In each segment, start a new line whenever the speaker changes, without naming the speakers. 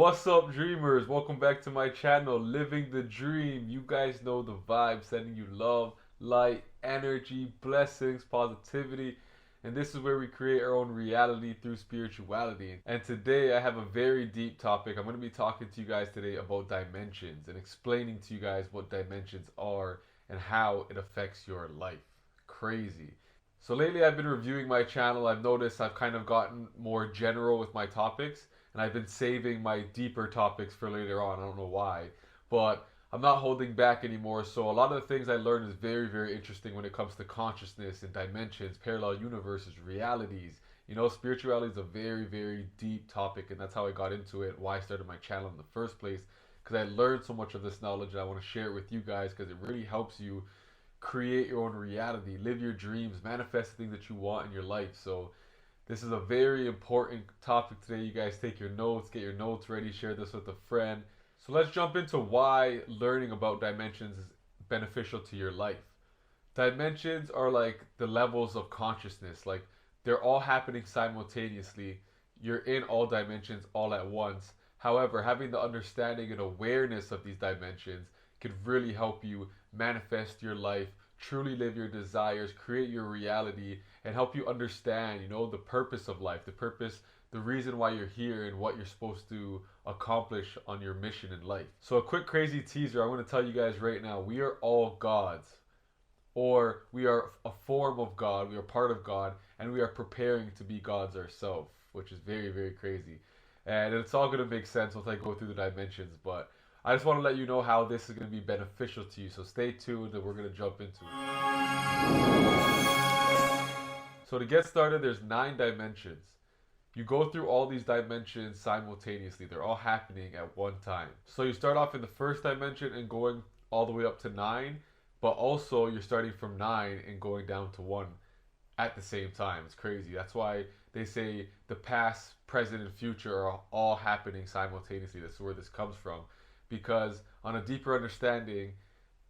What's up, dreamers? Welcome back to my channel, Living the Dream. You guys know the vibe, sending you love, light, energy, blessings, positivity. And this is where we create our own reality through spirituality. And today I have a very deep topic. I'm going to be talking to you guys today about dimensions and explaining to you guys what dimensions are and how it affects your life. Crazy. So lately I've been reviewing my channel. I've noticed I've kind of gotten more general with my topics and I've been saving my deeper topics for later on. I don't know why, but I'm not holding back anymore. So a lot of the things I learned is very, very interesting when it comes to consciousness and dimensions, parallel universes, realities. You know, spirituality is a very, very deep topic, and that's how I got into it, why I started my channel in the first place, because I learned so much of this knowledge and I want to share it with you guys because it really helps you create your own reality, live your dreams, manifest the things that you want in your life. So this is a very important topic today. You guys take your notes, get your notes ready, share this with a friend. So let's jump into why learning about dimensions is beneficial to your life. Dimensions are like the levels of consciousness. Like they're all happening simultaneously. You're in all dimensions all at once. However, having the understanding and awareness of these dimensions can really help you manifest your life, truly live your desires, create your reality, and help you understand, the purpose of life, the purpose, the reason why you're here, and what you're supposed to accomplish on your mission in life. So, a quick crazy teaser I'm going to tell you guys right now, we are all gods, or we are a form of God, we are part of God, and we are preparing to be gods ourselves, which is very, very crazy. And it's all going to make sense once I go through the dimensions, but I just want to let you know how this is going to be beneficial to you. So stay tuned and we're going to jump into it. So to get started, there's 9 dimensions. You go through all these dimensions simultaneously. They're all happening at one time. So you start off in the first dimension and going all the way up to 9, but also you're starting from 9 and going down to 1 at the same time. It's crazy. That's why they say the past, present, and future are all happening simultaneously. That's where this comes from. Because on a deeper understanding,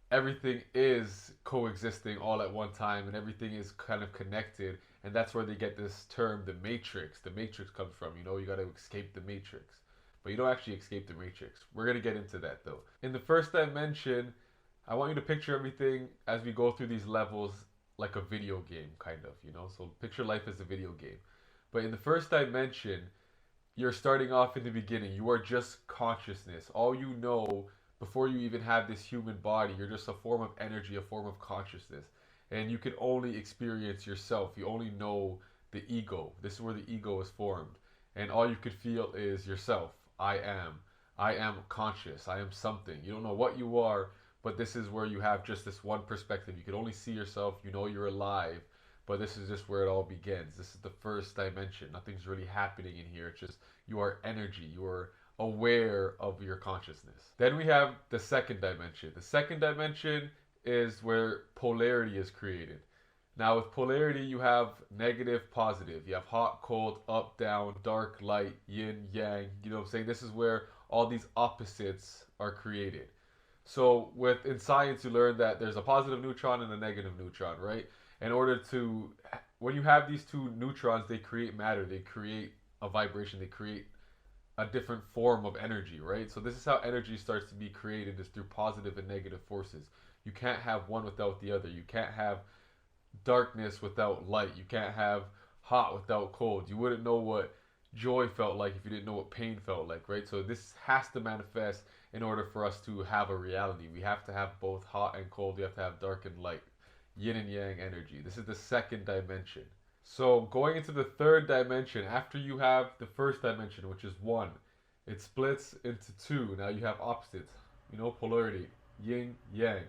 everything is coexisting all at one time and everything is kind of connected. And that's where they get this term, the matrix. The matrix comes from, you got to escape the matrix. But you don't actually escape the matrix. We're going to get into that though. In the first dimension, I want you to picture everything as we go through these levels like a video game, kind of. So picture life as a video game. But in the first dimension, you're starting off in the beginning. You are just consciousness. All you know before you even have this human body, you're just a form of energy, a form of consciousness. And you can only experience yourself. You only know the ego. This is where the ego is formed. And all you could feel is yourself. I am. I am conscious. I am something. You don't know what you are, but this is where you have just this one perspective. You can only see yourself. You know you're alive. But this is just where it all begins. This is the first dimension. Nothing's really happening in here. It's just you are energy. You are aware of your consciousness. Then we have the second dimension. The second dimension is where polarity is created. Now with polarity, you have negative, positive. You have hot, cold, up, down, dark, light, yin, yang. You know what I'm saying? This is where all these opposites are created. So in science, you learn that there's a positive neutron and a negative neutron, right? In order to, when you have these two neutrons, they create matter, they create a vibration, they create a different form of energy, right? So this is how energy starts to be created, is through positive and negative forces. You can't have one without the other. You can't have darkness without light. You can't have hot without cold. You wouldn't know what joy felt like if you didn't know what pain felt like, right? So this has to manifest in order for us to have a reality. We have to have both hot and cold. We have to have dark and light. Yin and yang energy. This is the second dimension. So going into the third dimension, after you have the first dimension, which is 1, it splits into 2. Now you have opposites, polarity, yin, yang.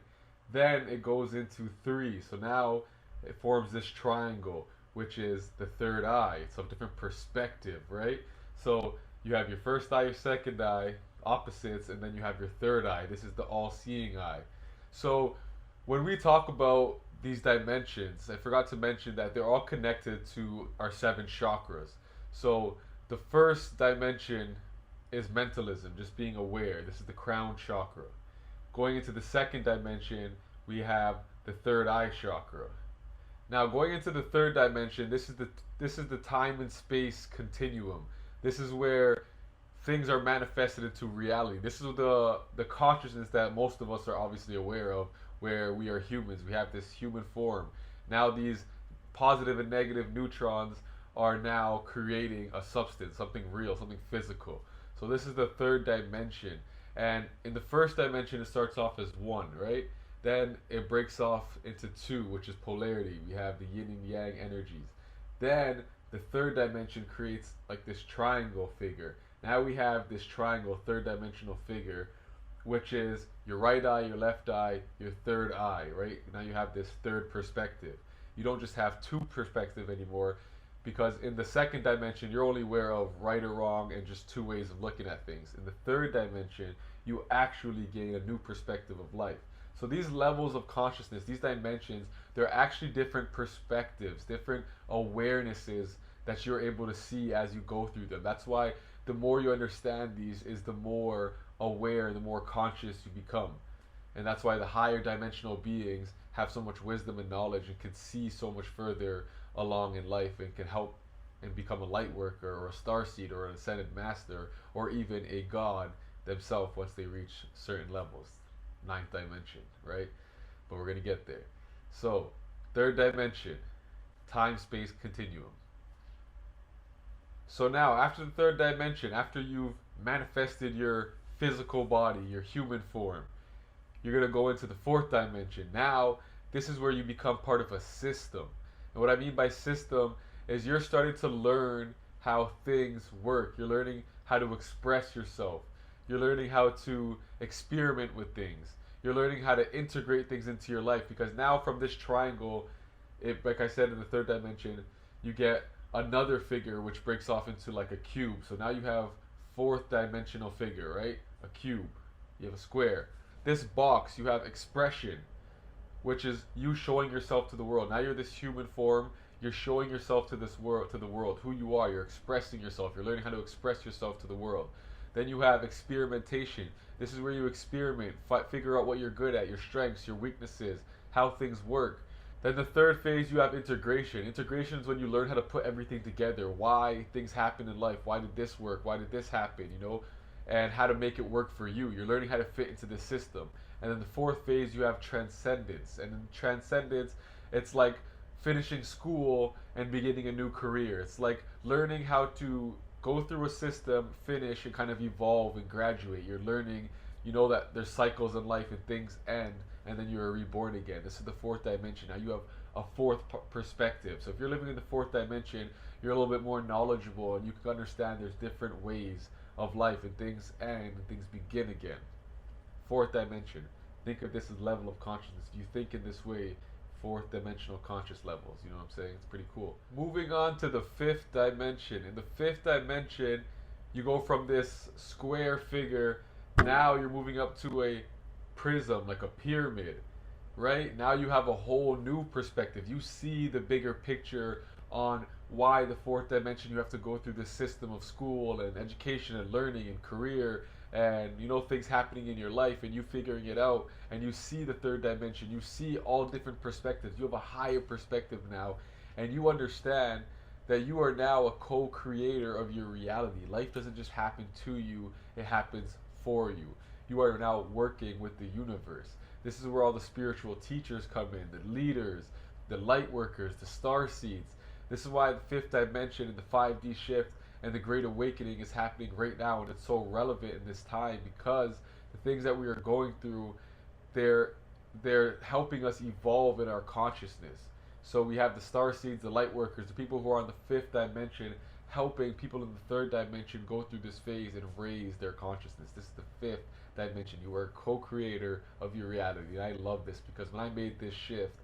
Then it goes into 3. So now it forms this triangle, which is the third eye. It's a different perspective, right? So you have your first eye, your second eye, opposites, and then you have your third eye. This is the all-seeing eye. So when we talk about these dimensions, I forgot to mention that they're all connected to our 7 chakras. So the first dimension is mentalism, just being aware. This is the crown chakra. Going into the second dimension, we have the third eye chakra. Now going into the third dimension, this is the time and space continuum. This is where things are manifested into reality. This is the consciousness that most of us are obviously aware of, where we are humans. We have this human form. Now these positive and negative neutrons are now creating a substance, something real, something physical. So this is the third dimension. And in the first dimension, it starts off as one, right? Then it breaks off into two, which is polarity. We have the yin and yang energies. Then the third dimension creates like this triangle figure. Now we have this triangle, third dimensional figure, which is your right eye, your left eye, your third eye, right? Now you have this third perspective. You don't just have two perspective anymore, because in the second dimension you're only aware of right or wrong and just two ways of looking at things. In the third dimension, you actually gain a new perspective of life. So these levels of consciousness, these dimensions, they're actually different perspectives, different awarenesses that you're able to see as you go through them. That's why the more you understand these is the more aware, the more conscious you become. And that's why the higher dimensional beings have so much wisdom and knowledge and can see so much further along in life and can help and become a light worker or a starseed or an ascended master or even a god themselves once they reach certain levels. Ninth dimension, right? But we're going to get there. So, third dimension, time space continuum. So now, after the third dimension, after you've manifested your physical body, your human form, you're going to go into the fourth dimension. Now, this is where you become part of a system. And what I mean by system is you're starting to learn how things work. You're learning how to express yourself. You're learning how to experiment with things. You're learning how to integrate things into your life, because now from this triangle, like I said in the third dimension, you get another figure which breaks off into like a cube. So now you have fourth dimensional figure, right? A cube. You have a square. This box, you have expression, which is you showing yourself to the world. Now you're this human form. You're showing yourself to this world, to the world, who you are. You're expressing yourself. You're learning how to express yourself to the world. Then you have experimentation. This is where you experiment, figure out what you're good at, your strengths, your weaknesses, how things work. Then the third phase, you have integration. Integration is when you learn how to put everything together. Why things happen in life. Why did this work? Why did this happen? You know, and how to make it work for you. You're learning how to fit into the system. And then the fourth phase, you have transcendence. And in transcendence, it's like finishing school and beginning a new career. It's like learning how to go through a system, finish, and kind of evolve and graduate. You're learning, you know, that there's cycles in life and things end, and then you're reborn again. This is the fourth dimension. Now you have a fourth perspective. So if you're living in the fourth dimension, you're a little bit more knowledgeable, and you can understand there's different ways of life, and things end and things begin again. Fourth dimension. Think of this as level of consciousness. You think in this way, fourth dimensional conscious levels. You know what I'm saying? It's pretty cool. Moving on to the fifth dimension. In the fifth dimension, you go from this square figure, now you're moving up to a prism, like a pyramid, right? Now you have a whole new perspective. You see the bigger picture on why the fourth dimension you have to go through this system of school and education and learning and career and, you know, things happening in your life and you figuring it out, and you see the third dimension. You see all different perspectives. You have a higher perspective now, and you understand that you are now a co-creator of your reality. Life doesn't just happen to you, it happens for you. You are now working with the universe. This is where all the spiritual teachers come in, the leaders, the light workers, the star seeds. This is why the fifth dimension and the 5D shift and the Great Awakening is happening right now, and it's so relevant in this time, because the things that we are going through, they're helping us evolve in our consciousness. So we have the star seeds, the light workers, the people who are on the fifth dimension, helping people in the third dimension go through this phase and raise their consciousness. This is the fifth dimension. You are a co-creator of your reality. And I love this, because when I made this shift,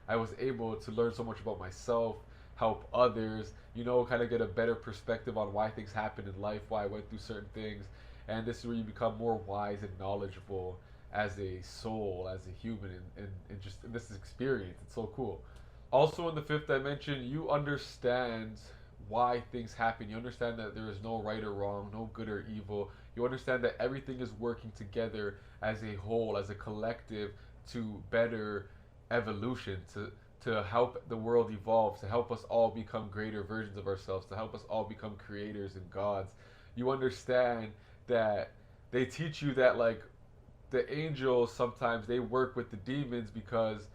I was able to learn so much about myself, help others, you know, kind of get a better perspective on why things happen in life, why I went through certain things. And this is where you become more wise and knowledgeable as a soul, as a human, and just in this experience. It's so cool. Also in the fifth dimension, you understand why things happen. You understand that there is no right or wrong, no good or evil. You understand that everything is working together as a whole, as a collective, to better evolution, to help the world evolve, to help us all become greater versions of ourselves, to help us all become creators and gods. you understand that they teach you that like the angels sometimes they work with the demons because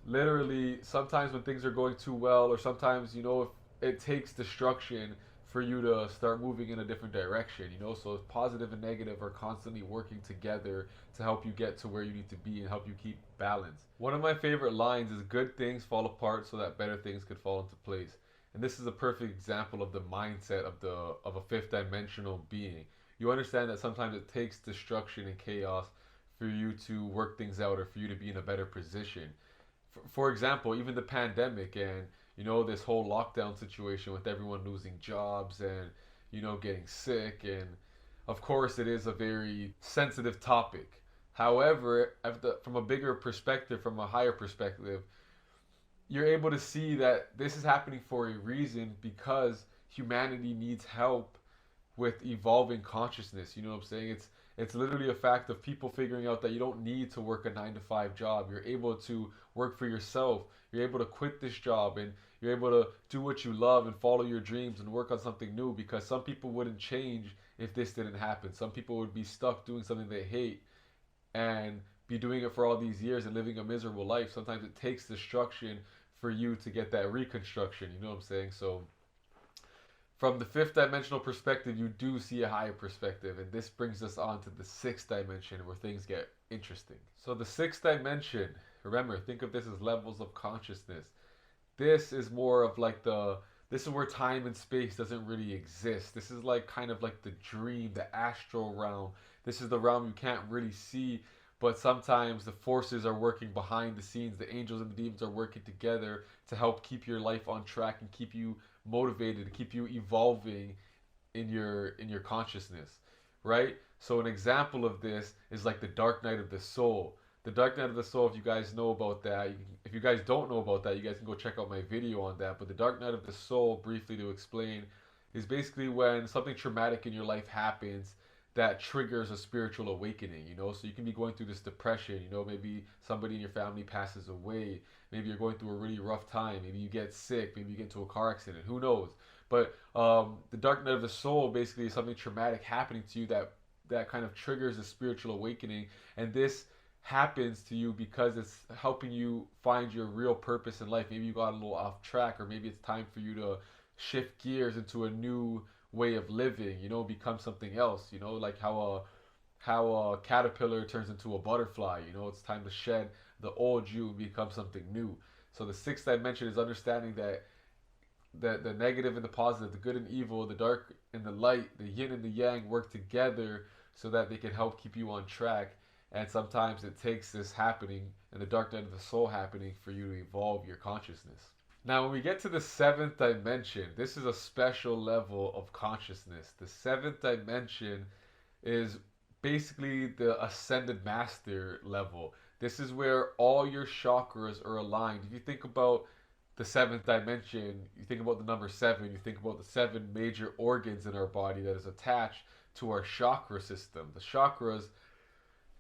literally sometimes when things are going too well or sometimes if it takes destruction for you to start moving in a different direction, so positive and negative are constantly working together to help you get to where you need to be and help you keep balance. One of my favorite lines is good things fall apart so that better things could fall into place, and this is a perfect example of the mindset of a fifth dimensional being. You understand that sometimes it takes destruction and chaos for you to work things out or for you to be in a better position. For example, even the pandemic and this whole lockdown situation with everyone losing jobs and getting sick, and of course it is a very sensitive topic. However, from a bigger perspective, from a higher perspective, you're able to see that this is happening for a reason because humanity needs help with evolving consciousness. You know what I'm saying? It's literally a fact of people figuring out that you don't need to work a 9 to 5 job. You're able to work for yourself. You're able to quit this job and you're able to do what you love and follow your dreams and work on something new, because some people wouldn't change if this didn't happen. Some people would be stuck doing something they hate and be doing it for all these years and living a miserable life. Sometimes it takes destruction for you to get that reconstruction. You know what I'm saying? So from the fifth dimensional perspective, you do see a higher perspective, and this brings us on to the sixth dimension where things get interesting. So, the sixth dimension, remember, think of this as levels of consciousness. This is more of like this is where time and space doesn't really exist. This is like kind of like the dream, the astral realm. This is the realm you can't really see, but sometimes the forces are working behind the scenes. The angels and the demons are working together to help keep your life on track and keep you motivated, to keep you evolving in your consciousness, right? So an example of this is like the dark night of the soul. The dark night of the soul, if you guys know about that, if you guys don't know about that, you guys can go check out my video on that. But the dark night of the soul, briefly to explain, is basically when something traumatic in your life happens that triggers a spiritual awakening, so you can be going through this depression, maybe somebody in your family passes away, maybe you're going through a really rough time, maybe you get sick, maybe you get into a car accident, who knows. But the dark night of the soul basically is something traumatic happening to you that kind of triggers a spiritual awakening, and this happens to you because it's helping you find your real purpose in life. Maybe you got a little off track, or maybe it's time for you to shift gears into a new way of living, become something else, like how a caterpillar turns into a butterfly, it's time to shed the old you and become something new. So the sixth dimension is understanding that the negative and the positive, the good and evil, the dark and the light, the yin and the yang work together so that they can help keep you on track. And sometimes it takes this happening and the dark night of the soul happening for you to evolve your consciousness. Now, when we get to the seventh dimension, this is a special level of consciousness. The seventh dimension is basically the ascended master level. This is where all your chakras are aligned. If you think about the seventh dimension, you think about the number seven, you think about the seven major organs in our body that is attached to our chakra system. The chakras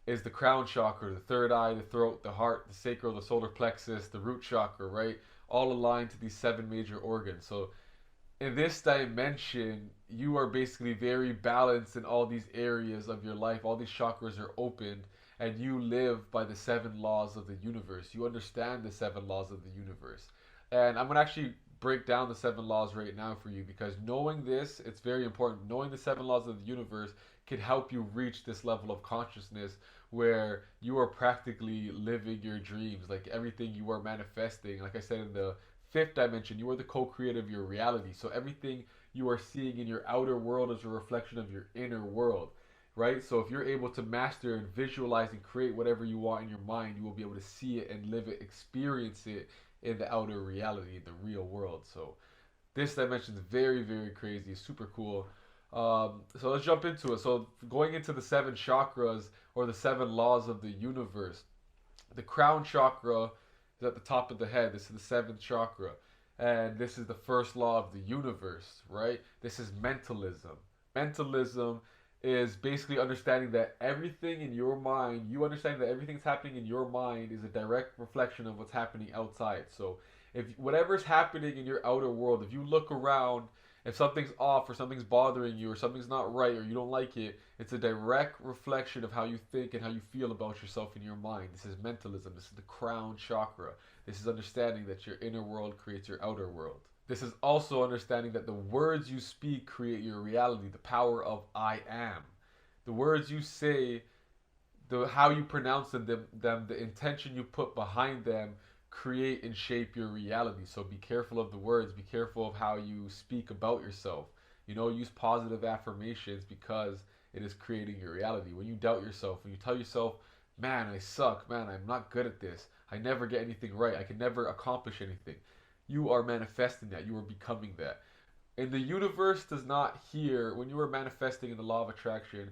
is the crown chakra, the third eye, the throat, the heart, the sacral, the solar plexus, the root chakra, right? All aligned to these seven major organs. So in this dimension, you are basically very balanced in all these areas of your life. All these chakras are opened, and you live by the seven laws of the universe. You understand the seven laws of the universe. And I'm going to actually break down the seven laws right now for you, because knowing this, it's very important. Knowing the seven laws of the universe can help you reach this level of consciousness where you are practically living your dreams. Like everything you are manifesting, like I said in the fifth dimension, you are the co-creator of your reality. So everything you are seeing in your outer world is a reflection of your inner world, right? So if you're able to master and visualize and create whatever you want in your mind, you will be able to see it and live it, experience it in the outer reality, in the real world. So this dimension is very, very crazy, super cool. So let's jump into it. So going into the seven chakras or the seven laws of the universe, the crown chakra is at the top of the head. This is the seventh chakra, and this is the first law of the universe, right? This is mentalism. Mentalism is basically understanding that everything in your mind, you understand that everything that's happening in your mind is a direct reflection of what's happening outside. So if whatever's happening in your outer world, if you look around If something's off or something's bothering you or something's not right or you don't like it, it's a direct reflection of how you think and how you feel about yourself in your mind. This is mentalism. This is the crown chakra. This is understanding that your inner world creates your outer world. This is also understanding that the words you speak create your reality, the power of I am. The words you say, the how you pronounce them, the intention you put behind them create and shape your reality. So be careful of the words, be careful of how you speak about yourself. Use positive affirmations because it is creating your reality. When you doubt yourself, when you tell yourself, man, I suck, man, I'm not good at this, I never get anything right, I can never accomplish anything, you are manifesting that, you are becoming that. And the universe does not hear, when you are manifesting in the law of attraction,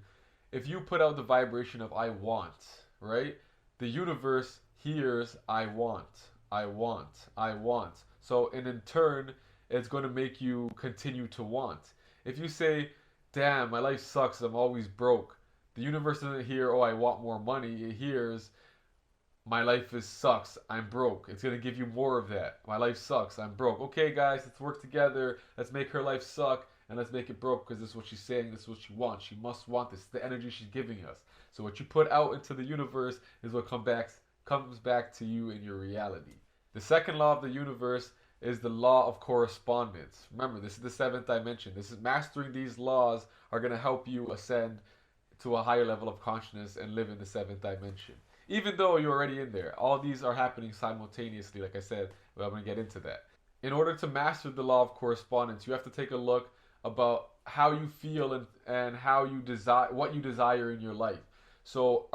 if you put out the vibration of I want, right? The universe hears I want, I want, I want. So, and in turn, it's going to make you continue to want. If you say, damn, my life sucks, I'm always broke, the universe doesn't hear, oh, I want more money. It hears, my life sucks, I'm broke. It's going to give you more of that. My life sucks, I'm broke. Okay, guys, let's work together. Let's make her life suck and let's make it broke because this is what she's saying. This is what she wants. She must want this. It's the energy she's giving us. So what you put out into the universe is what comes back to you in your reality. The second law of the universe is the law of correspondence. Remember, this is the seventh dimension. This is mastering these laws are going to help you ascend to a higher level of consciousness and live in the seventh dimension. Even though you're already in there, all these are happening simultaneously. Like I said, but I'm going to get into that. In order to master the law of correspondence, you have to take a look about how you feel and how you desire, what you desire in your life. So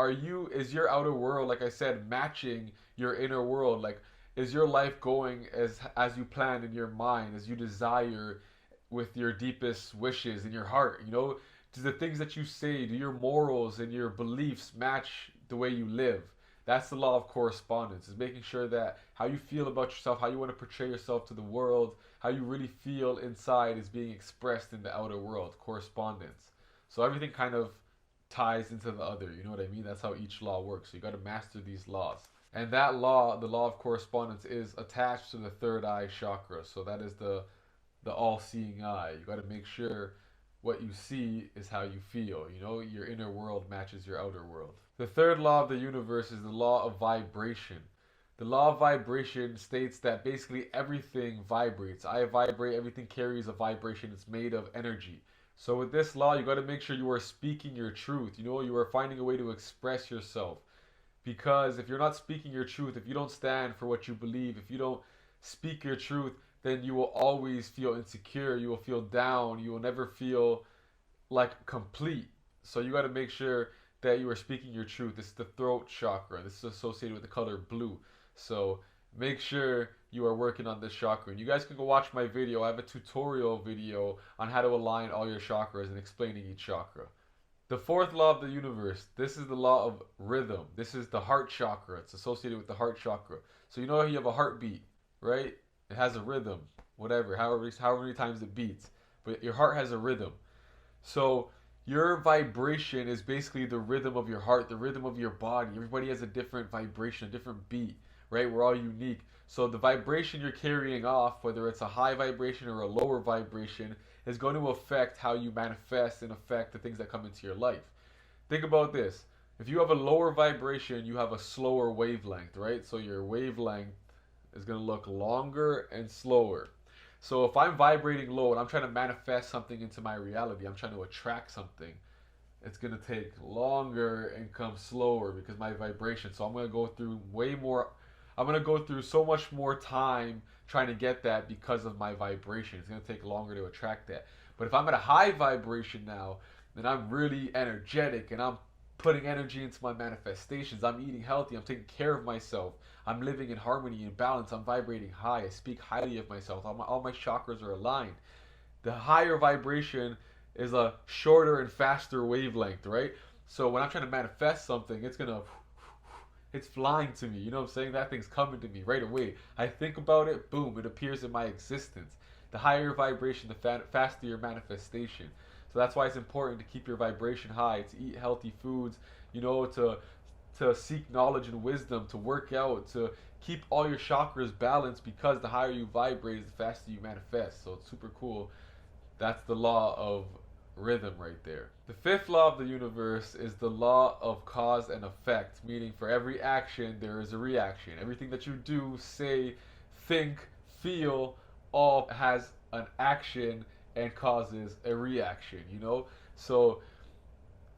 is your outer world, like I said, matching your inner world? Like, is your life going as you planned in your mind, as you desire with your deepest wishes in your heart? Do the things that you say, do your morals and your beliefs match the way you live? That's the law of correspondence, is making sure that how you feel about yourself, how you want to portray yourself to the world, how you really feel inside is being expressed in the outer world, correspondence. So everything kind of ties into the other, you know what I mean? That's how each law works. So you got to master these laws. And that law, the law of correspondence, is attached to the third eye chakra. So that is the all-seeing eye. You got to make sure what you see is how you feel. Your inner world matches your outer world. The third law of the universe is the law of vibration. The law of vibration states that basically everything vibrates. I vibrate, everything carries a vibration. It's made of energy. So with this law, you got to make sure you are speaking your truth. You are finding a way to express yourself. Because if you're not speaking your truth, if you don't stand for what you believe, if you don't speak your truth, then you will always feel insecure. You will feel down. You will never feel like complete. So you got to make sure that you are speaking your truth. This is the throat chakra. This is associated with the color blue. So make sure you are working on this chakra. And you guys can go watch my video. I have a tutorial video on how to align all your chakras and explaining each chakra. The fourth law of the universe, this is the law of rhythm. This is the heart chakra. It's associated with the heart chakra. So you have a heartbeat, right? It has a rhythm, whatever, however many times it beats. But your heart has a rhythm. So your vibration is basically the rhythm of your heart, the rhythm of your body. Everybody has a different vibration, a different beat, right? We're all unique. So the vibration you're carrying off, whether it's a high vibration or a lower vibration, is going to affect how you manifest and affect the things that come into your life. Think about this. If you have a lower vibration, you have a slower wavelength, right? So your wavelength is going to look longer and slower. So if I'm vibrating low and I'm trying to manifest something into my reality, I'm trying to attract something, it's going to take longer and come slower because my vibration. So I'm going to go through so much more time trying to get that because of my vibration. It's going to take longer to attract that. But if I'm at a high vibration now, then I'm really energetic and I'm putting energy into my manifestations. I'm eating healthy. I'm taking care of myself. I'm living in harmony and balance. I'm vibrating high. I speak highly of myself. All my chakras are aligned. The higher vibration is a shorter and faster wavelength, right? So when I'm trying to manifest something, it's flying to me. You know what I'm saying? That thing's coming to me right away. I think about it, boom, it appears in my existence. The higher your vibration, the faster your manifestation. So that's why it's important to keep your vibration high, to eat healthy foods, to seek knowledge and wisdom, to work out, to keep all your chakras balanced, because the higher you vibrate, the faster you manifest. So it's super cool That's the law of rhythm right there. The fifth law of the universe is the law of cause and effect, meaning for every action there is a reaction. Everything that you do, say, think, feel, all has an action and causes a reaction, you know? So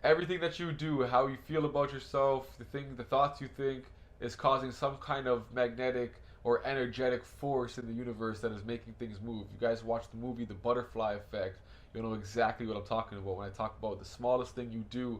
everything that you do, how you feel about yourself, the thoughts you think, is causing some kind of magnetic or energetic force in the universe that is making things move. You guys watch the movie The Butterfly Effect, you'll know exactly what I'm talking about when I talk about the smallest thing you do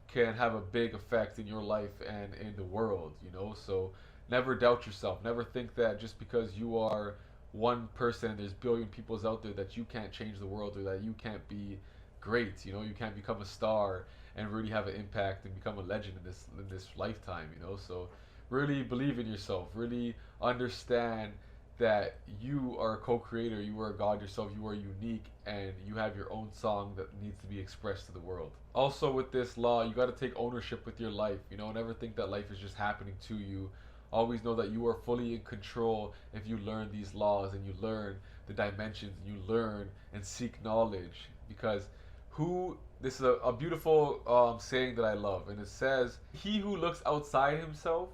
can have a big effect in your life and in the world, you know? So never doubt yourself. Never think that just because you are one person and there's billion peoples out there that you can't change the world or that you can't be great, you know, you can't become a star and really have an impact and become a legend in this lifetime, you know. So really believe in yourself. Really understand that you are a co-creator, you are a god yourself, you are unique, and you have your own song that needs to be expressed to the world. Also with this law, you got to take ownership with your life. You know, never think that life is just happening to you. Always know that you are fully in control if you learn these laws and you learn the dimensions and you learn and seek knowledge. Because who this is a beautiful saying that I love, and it says, "He who looks outside himself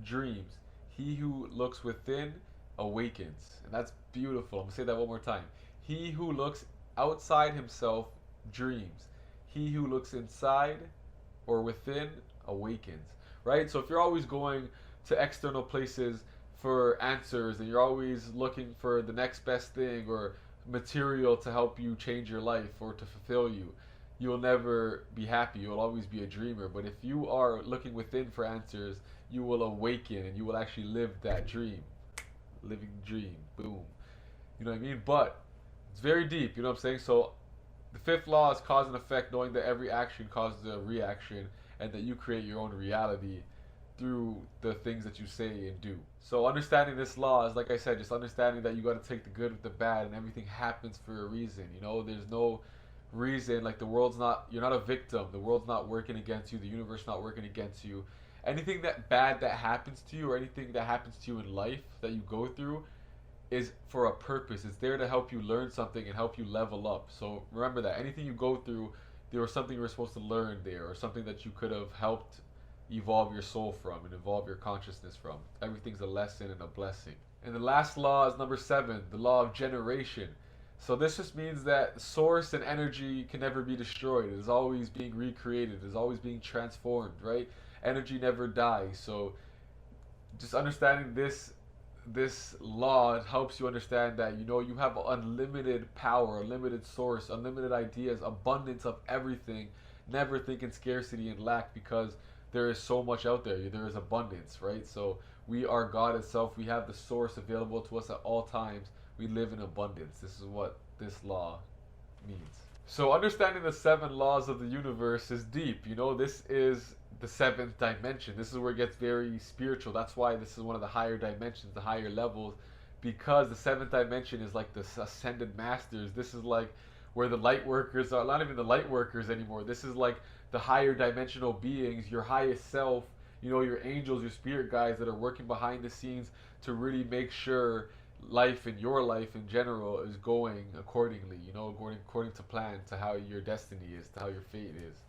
dreams. He who looks within awakens." And that's beautiful. I'm gonna say that one more time. He who looks outside himself dreams. He who looks inside or within awakens. Right? So if you're always going to external places for answers and you're always looking for the next best thing or material to help you change your life or to fulfill you, you'll never be happy. You'll always be a dreamer. But if you are looking within for answers, you will awaken and you will actually live that dream. Living dream. Boom. You know what I mean? But it's very deep. You know what I'm saying? So the fifth law is cause and effect, knowing that every action causes a reaction and that you create your own reality through the things that you say and do. So understanding this law is, like I said, just understanding that you got to take the good with the bad and everything happens for a reason. You know, there's no reason, like the world's not, you're not a victim. The world's not working against you. The universe not working against you. Anything that bad that happens to you or anything that happens to you in life that you go through is for a purpose. It's there to help you learn something and help you level up. So remember that anything you go through, there was something you were supposed to learn there or something that you could have helped evolve your soul from and evolve your consciousness from. Everything's a lesson and a blessing. And the last law is number 7, the law of generation. So this just means that source and energy can never be destroyed. It is always being recreated. It is always being transformed, right? Energy never dies. So just understanding this law helps you understand that, you know, you have unlimited power, unlimited source, unlimited ideas, abundance of everything. Never think in scarcity and lack because there is so much out there. There is abundance, right? So we are God itself. We have the source available to us at all times. We live in abundance. This is what this law means. So understanding the 7 laws of the universe is deep. You know, this is the 7th dimension. This is where it gets very spiritual. That's why this is one of the higher dimensions, the higher levels, because the 7th dimension is like the ascended masters. This is like where the light workers are, not even the light workers anymore. This is like the higher dimensional beings, your highest self, you know, your angels, your spirit guides that are working behind the scenes to really make sure life and your life in general is going accordingly, you know, according to plan, to how your destiny is, to how your fate is.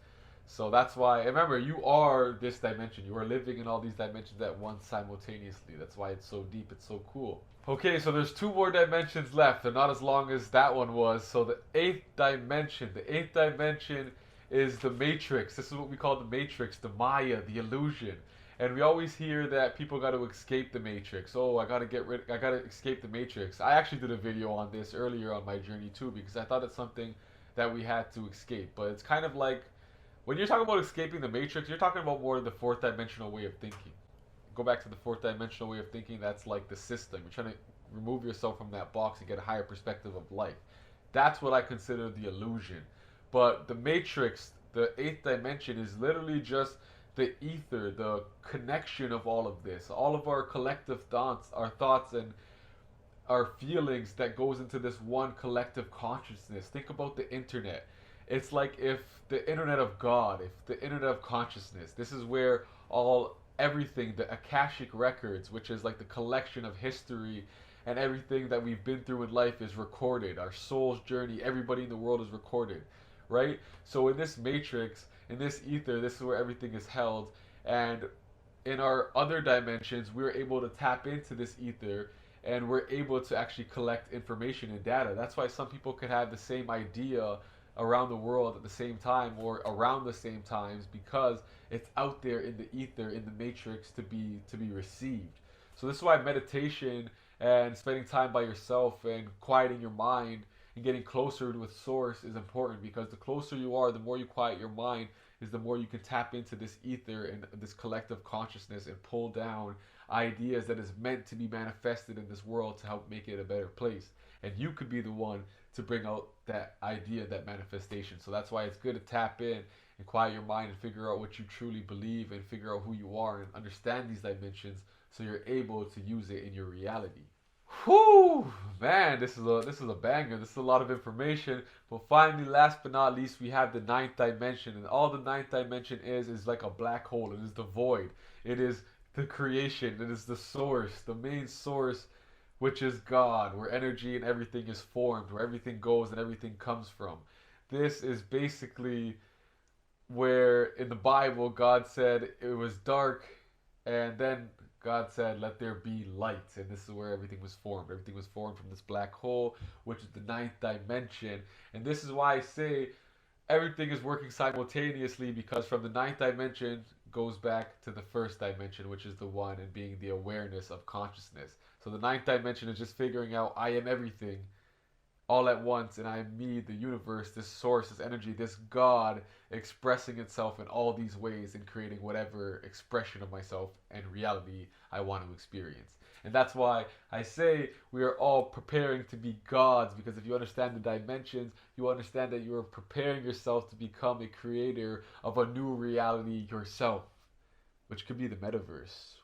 So that's why, remember, you are this dimension. You are living in all these dimensions at once simultaneously. That's why it's so deep, it's so cool. Okay, so there's 2 more dimensions left. They're not as long as that one was. So the 8th dimension. The 8th dimension is the matrix. This is what we call the matrix, the Maya, the illusion. And we always hear that people got to escape the matrix. Oh, I got to escape the matrix. I actually did a video on this earlier on my journey too because I thought it's something that we had to escape. But it's kind of like when you're talking about escaping the matrix, you're talking about more the 4th dimensional way of thinking. Go back to the 4th dimensional way of thinking. That's like the system. You're trying to remove yourself from that box and get a higher perspective of life. That's what I consider the illusion. But the matrix, the 8th dimension, is literally just the ether, the connection of all of this, all of our collective thoughts, and our feelings that goes into this one collective consciousness. Think about the internet. It's like if the internet of God, if the internet of consciousness, this is where everything, the Akashic records, which is like the collection of history and everything that we've been through in life is recorded. Our soul's journey, everybody in the world is recorded, right? So in this matrix, in this ether, this is where everything is held. And in our other dimensions, we're able to tap into this ether and we're able to actually collect information and data. That's why some people could have the same idea around the world at the same time or around the same times because it's out there in the ether, in the matrix to be received. So this is why meditation and spending time by yourself and quieting your mind and getting closer with source is important, because the closer you are, the more you quiet your mind, is the more you can tap into this ether and this collective consciousness and pull down ideas that is meant to be manifested in this world to help make it a better place. And you could be the one to bring out that idea, that manifestation. So that's why it's good to tap in and quiet your mind and figure out what you truly believe and figure out who you are and understand these dimensions so you're able to use it in your reality. Whew, man, this is a banger. This is a lot of information. But finally, last but not least, we have the ninth dimension, and all the ninth dimension is like a black hole. It is the void. It is the creation. It is the source, the main source, which is God, where energy and everything is formed, where everything goes and everything comes from. This is basically where in the Bible God said it was dark, and then God said, "Let there be light," and this is where everything was formed. Everything was formed from this black hole, which is the ninth dimension. And this is why I say everything is working simultaneously, because from the ninth dimension goes back to the first dimension, which is the one, and being the awareness of consciousness. So the ninth dimension is just figuring out I am everything all at once, and I am me, the universe, this source, this energy, this God expressing itself in all these ways and creating whatever expression of myself and reality I want to experience. And that's why I say we are all preparing to be gods, because if you understand the dimensions, you understand that you are preparing yourself to become a creator of a new reality yourself, which could be the metaverse.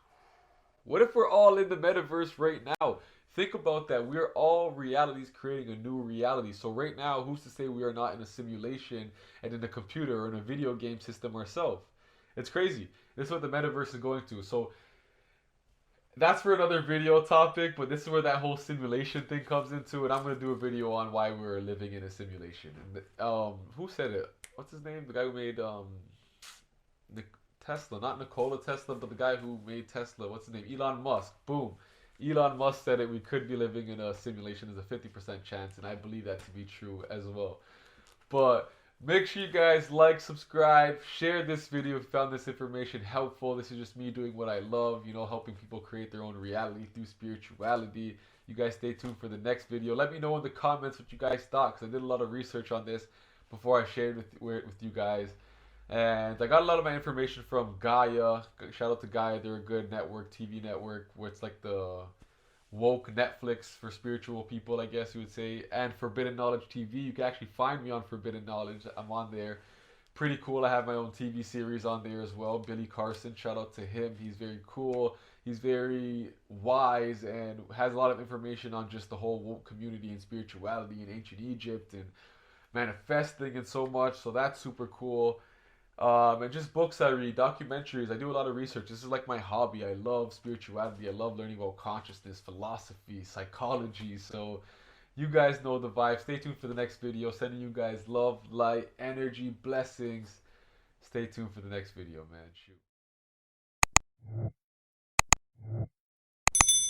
What if we're all in the metaverse right now? Think about that. We're all realities creating a new reality. So right now, who's to say we are not in a simulation and in a computer or in a video game system ourselves? It's crazy. This is what the metaverse is going to. So that's for another video topic, but this is where that whole simulation thing comes into, and I'm gonna do a video on why we're living in a simulation. And who said it? What's his name? The guy who made Tesla, not Nikola Tesla, but the guy who made Tesla. What's his name? Elon Musk. Boom. Elon Musk said it. We could be living in a simulation. There's a 50% chance, and I believe that to be true as well. But make sure you guys like, subscribe, share this video if you found this information helpful. This is just me doing what I love, helping people create their own reality through spirituality. You guys stay tuned for the next video. Let me know in the comments what you guys thought, because I did a lot of research on this before I shared with you guys. And I got a lot of my information from Gaia. Shout out to Gaia. They're a good network, TV network, where it's like the woke Netflix for spiritual people, I guess you would say. And Forbidden Knowledge TV. You can actually find me on Forbidden Knowledge. I'm on there. Pretty cool. I have my own TV series on there as well. Billy Carson. Shout out to him. He's very cool. He's very wise and has a lot of information on just the whole woke community and spirituality in ancient Egypt and manifesting and so much. So that's super cool. And just books I read, documentaries. I do a lot of research. This is like my hobby. I love spirituality. I love learning about consciousness, philosophy, psychology. So you guys know the vibe. Stay tuned for the next video. Sending you guys love, light, energy, blessings. Stay tuned for the next video, man. Shoot.